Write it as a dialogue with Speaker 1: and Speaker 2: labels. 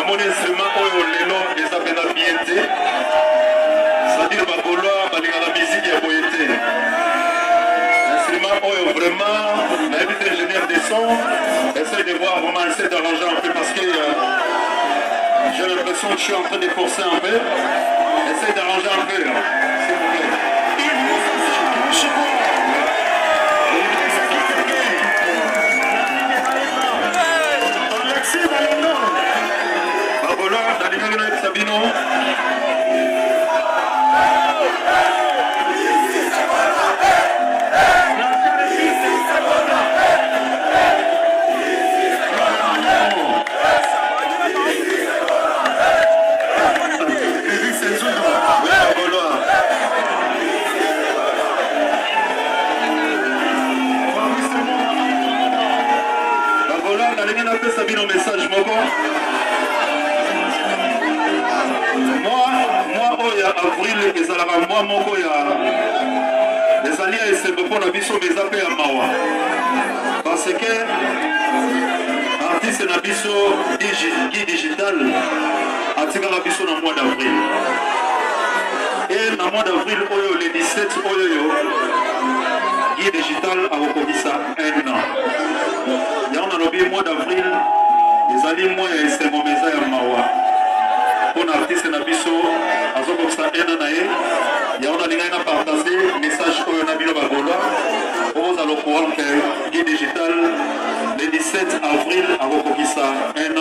Speaker 1: mon instrument oyo lelo eza pena bien te, c'est-à-dire bagolois balinga la musique ya boye te. Instrument oyo vraiment m'invite ingénieur des sons, essaye de voir vraiment, essaye d'arranger un peu parce que j'ai l'impression que je suis en train de forcer un peu. Essaye d'arranger un peu, s'il vous plaît. Babola, Danilo Sabino. Sabino message moko. Moi oya avril ezalaka moi moko ya ezali ya esembo mpona biso meza mpe ya mawa parce que artiste na biso Guy Digital atikaka biso na mois d'avril et na mois d'avril oyo le 17 oyo yo Guy Digital akokokisa 1 an. Yango nalobi mois d'avril ezali mois ya esengo meza ya mawa mpona artiste na biso azokokisa 1 an na ye. Yango nalingai na partage message oyo na bino bagolwa ozala courant ke Guy Digital le 17 avril akokokisa 1 an